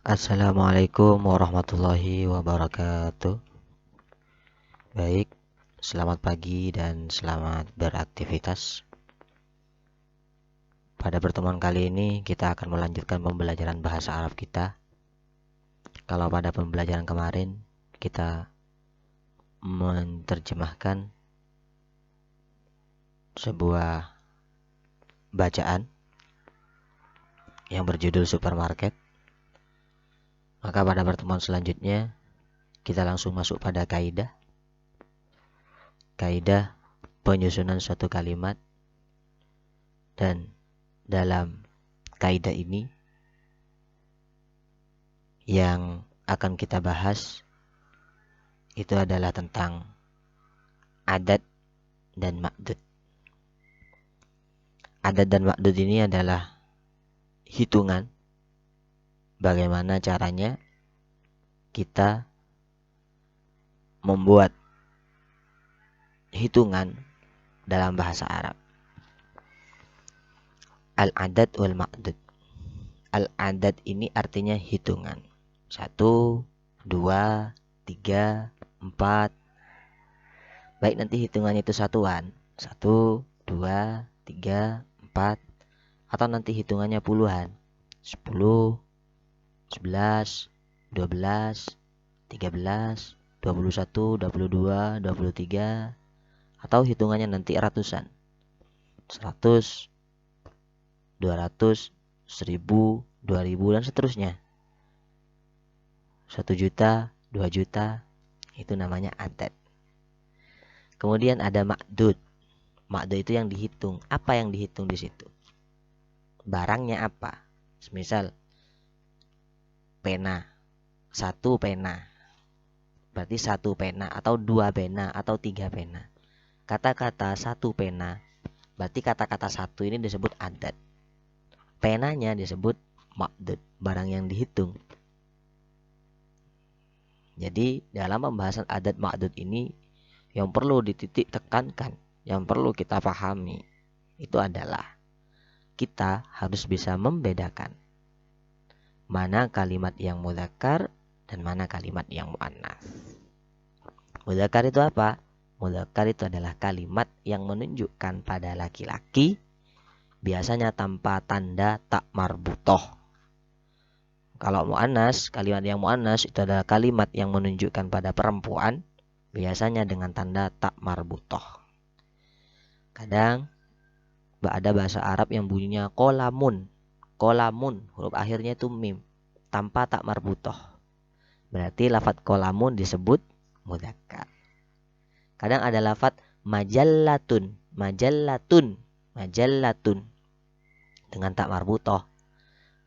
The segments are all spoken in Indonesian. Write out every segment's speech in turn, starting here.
Assalamualaikum warahmatullahi wabarakatuh. Baik, selamat pagi dan selamat beraktivitas. Pada pertemuan kali ini kita akan melanjutkan pembelajaran bahasa Arab kita. Kalau pada pembelajaran kemarin kita menerjemahkan sebuah bacaan yang berjudul supermarket, maka pada pertemuan selanjutnya kita langsung masuk pada kaidah penyusunan suatu kalimat. Dan dalam kaidah ini yang akan kita bahas itu adalah tentang adat dan ma'dud. Adat dan ma'dud ini adalah hitungan bagaimana caranya kita membuat hitungan dalam bahasa Arab. Al-adat wal ma'dud. Al-adat ini artinya hitungan. 1, 2, 3, 4. Baik nanti hitungannya itu satuan. 1, 2, 3, 4. Atau nanti hitungannya puluhan. 10, 11, 12, 13, 21, 22, 23. Atau hitungannya nanti ratusan. 100, 200, 1000, 2000 dan seterusnya. 1 juta, 2 juta, itu namanya adat. Kemudian ada ma'dud. Ma'dud itu yang dihitung. Apa yang dihitung di situ? Barangnya apa? Misal pena, 1 pena. Berarti 1 pena atau 2 pena atau 3 pena. Kata-kata 1 pena, berarti kata-kata 1 ini disebut adat. Penanya disebut ma'dud, barang yang dihitung. Jadi dalam pembahasan adat ma'dud ini yang perlu dititik tekankan, yang perlu kita pahami itu adalah kita harus bisa membedakan mana kalimat yang mudzakkar dan mana kalimat yang muannats. Mudzakkar itu apa? Mudzakkar itu adalah kalimat yang menunjukkan pada laki-laki, biasanya tanpa tanda tak marbuthoh. Kalau mu'annas, kalimat yang mu'annas itu adalah kalimat yang menunjukkan pada perempuan, biasanya dengan tanda tak marbuthoh. Kadang ada bahasa Arab yang bunyinya qolamun. Qolamun, huruf akhirnya itu mim, tanpa tak marbuthoh. Berarti lafaz qolamun disebut mudzakkar. Kadang ada lafaz majallatun, majallatun, majallatun dengan tak marbuthoh.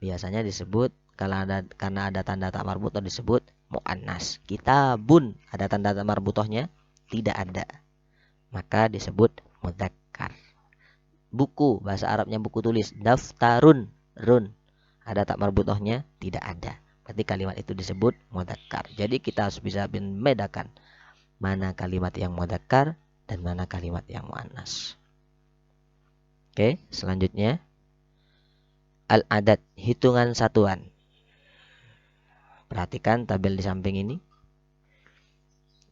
Biasanya disebut karena ada tanda tak marbuthoh disebut muannas. Kitabun ada tanda tak marbuthohnya? Tidak ada. Maka disebut mudzakkar. Buku, bahasa Arabnya buku tulis. Daftarun, run. Ada tak marbuthohnya? Tidak ada. Berarti kalimat itu disebut mudzakkar. Jadi kita harus bisa membedakan mana kalimat yang mudzakkar dan mana kalimat yang muannas. Oke, selanjutnya al-adat, hitungan satuan. Perhatikan tabel di samping ini.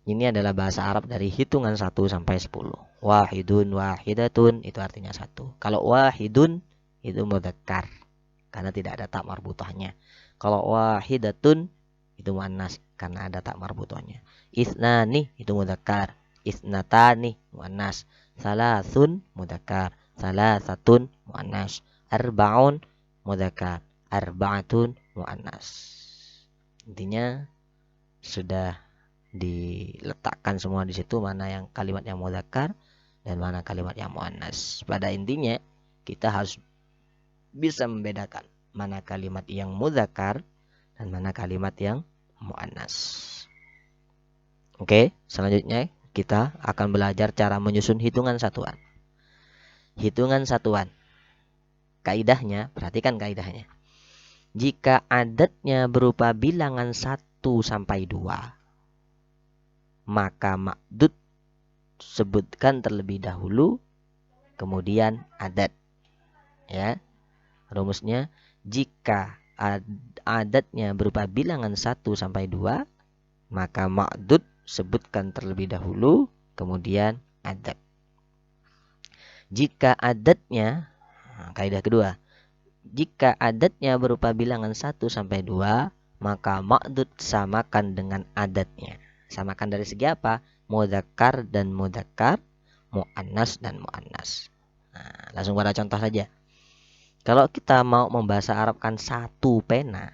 Ini adalah bahasa Arab dari hitungan 1 sampai 10. Wahidun, wahidatun, itu artinya 1. Kalau wahidun, itu mudzakkar, karena tidak ada tak marbuthohnya. Kalau wahidatun, itu muannas, karena ada tak marbuthohnya. Isnani, itu mudzakkar. Isnatani, muannas. Salasun, mudzakkar. Salasatun, muannas. Arba'un, mudzakkar. Arba'atun, muannas. Intinya sudah diletakkan semua di situ mana yang kalimat yang mudzakkar dan mana kalimat yang muannas. Pada intinya kita harus bisa membedakan mana kalimat yang mudzakkar dan mana kalimat yang muannas. Oke, selanjutnya kita akan belajar cara menyusun hitungan satuan. Hitungan satuan. Kaidahnya, perhatikan kaidahnya. Jika adatnya berupa bilangan 1 sampai 2, maka ma'dud sebutkan terlebih dahulu, kemudian adat. Ya, rumusnya jika adatnya berupa bilangan 1 sampai 2, maka ma'dud sebutkan terlebih dahulu, kemudian adat. Jika adatnya, kaidah kedua, jika adatnya berupa bilangan 1 sampai 2, maka ma'dud samakan dengan adatnya. Samakan dari segi apa? Mudzakkar dan mudzakkar, muannas dan muannas. Nah, langsung pada contoh saja. Kalau kita mau membahasa Arabkan satu pena,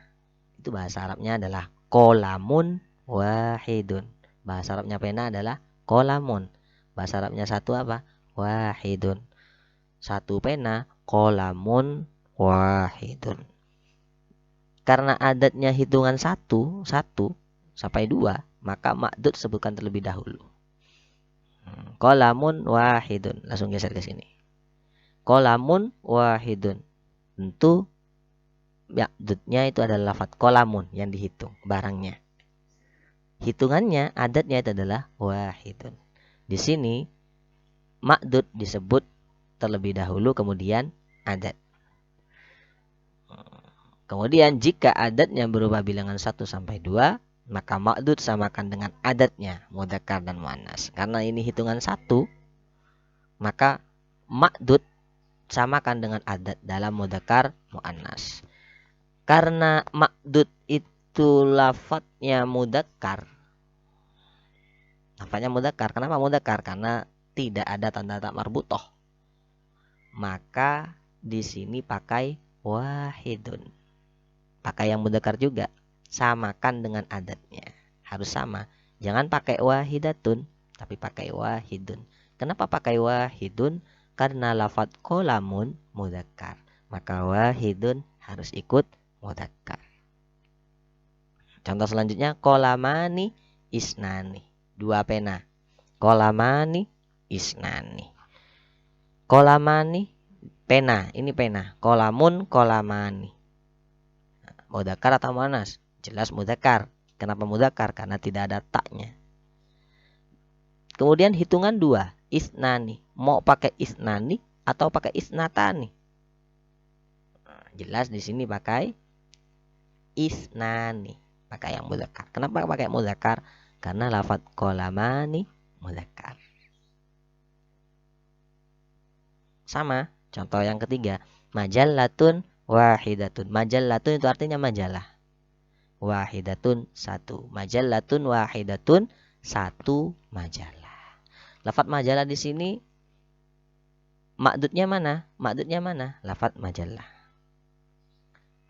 itu bahasa Arabnya adalah qalamun wahidun. Bahasa Arabnya pena adalah qalamun. Bahasa Arabnya satu apa? Wahidun. Satu pena, qalamun wahidun. Karena adatnya hitungan 1 sampai 2, maka ma'dud sebutkan terlebih dahulu. Qalamun wahidun. Langsung geser ke sini. Qalamun wahidun. Tentu ma'dudnya itu adalah lafaz qalamun yang dihitung barangnya. Hitungannya, adatnya itu adalah wahidun. Di sini ma'dud disebut terlebih dahulu, kemudian adat. Kemudian jika adatnya berupa bilangan 1 sampai 2, maka ma'dud samakan dengan adatnya, mudzakkar dan muannas. Karena ini hitungan 1, maka ma'dud samakan dengan adat dalam mudzakkar muannas. Karena ma'dud itu lafadznya mudzakkar. Lafadznya mudzakkar. Kenapa mudzakkar? Karena tidak ada tanda tak marbutoh. Maka di sini pakai wahidun. Pakai yang mudzakkar juga. Samakan dengan adatnya. Harus sama. Jangan pakai wahidatun, tapi pakai wahidun. Kenapa pakai wahidun? Karena lafadz qalamun mudzakkar. Maka wahidun harus ikut mudzakkar. Contoh selanjutnya, qalamani isnani. 2 pena. Qalamani isnani. Qalamani pena, ini pena. Qalamun qalamani. Mudzakkar atau muannas? Jelas mudzakkar. Kenapa mudzakkar? Karena tidak ada taknya. Kemudian hitungan 2, isnani. Mau pakai isnani atau pakai isnatani? Jelas di sini pakai isnani. Pakai yang mudzakkar. Kenapa pakai mudzakkar? Karena lafadz qalamani mudzakkar. Sama, contoh yang ketiga, majallatun wahidatun. Majallatun itu artinya majalah. Wahidatun 1. Majallatun wahidatun 1 majalah. Lafadz majalah di sini ma'dudnya mana? Ma'dudnya mana? Lafadz majalah.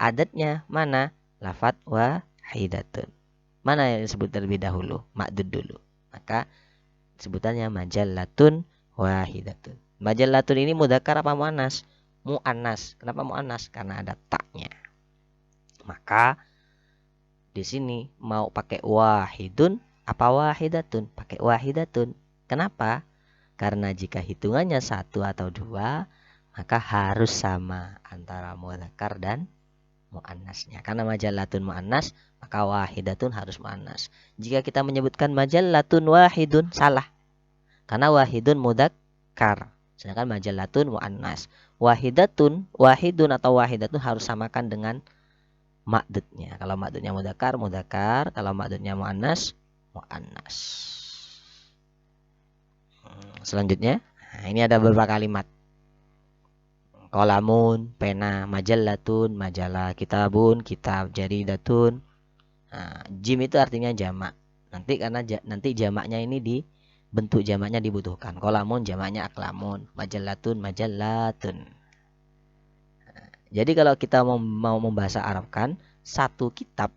Adatnya mana? Lafadz wahidatun. Mana yang disebut terlebih dahulu? Ma'dud dulu. Maka sebutannya majallatun wahidatun. Majallatun ini mudzakkar apa muannas? Muannas. Kenapa muannas? Karena ada taknya. Maka di sini mau pakai wahidun apa wahidatun? Pakai wahidatun. Kenapa? Karena jika hitungannya 1 atau 2, maka harus sama antara mudzakkar dan muannasnya. Karena majallatun muannas, maka wahidatun harus muannas. Jika kita menyebutkan majallatun wahidun, salah. Karena wahidun mudzakkar. Sedangkan majallatun muannas. Wahidun atau wahidatun harus samakan dengan ma'dudnya. Kalau ma'dudnya mudzakkar, mudzakkar. Kalau ma'dudnya muannas, muannas. Selanjutnya, ini ada beberapa kalimat. Qalamun, pena, majallatun, majalah, kitabun, kitab, jaridatun. Jim itu artinya jamak. Nanti jamaknya ini bentuk jamaknya dibutuhkan. Qalamun jamaknya aklamun, majallatun majallatun. Jadi kalau kita mau membahasa Arabkan satu kitab,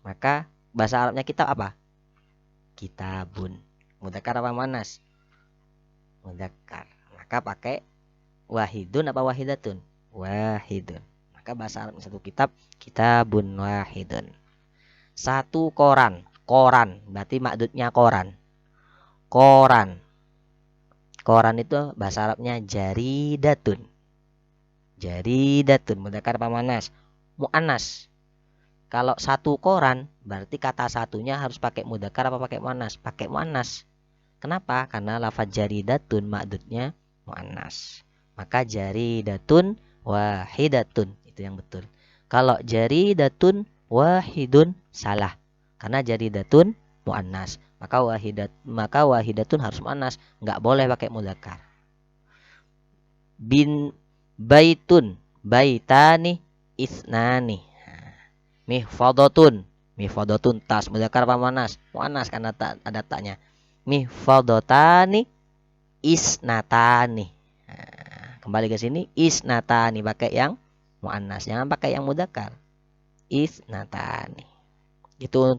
maka bahasa Arabnya kitab apa? Kitabun. Mudzakkar apa muannas? Mudzakkar. Maka pakai wahidun apa wahidatun? Wahidun. Maka bahasa Arabnya satu kitab, kitabun wahidun. Satu koran, koran berarti ma'dudnya koran. Koran. Koran itu bahasa Arabnya jaridatun. Jaridatun. Mudzakkar apa muannas? Muannas. Kalau satu koran berarti kata satunya harus pakai mudzakkar apa pakai muannas? Pakai muannas. Kenapa? Karena lafaz jaridatun ma'dudnya muannas. Maka jaridatun wahidatun. Itu yang betul. Kalau jaridatun wahidun salah. Karena jaridatun muannas. Maka wahidatun harus muannas, enggak boleh pakai mudzakkar. Baitun, baitani, isnani. Mihfadatun tas, mudzakkar apa muannas? Muannas karena ada taknya. Mihfadatani, isnatani. Kembali ke sini, isnatani pakai yang muannas, jangan pakai yang mudzakkar. Isnatani. Itu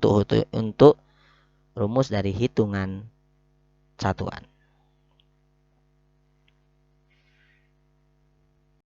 untuk rumus dari hitungan satuan.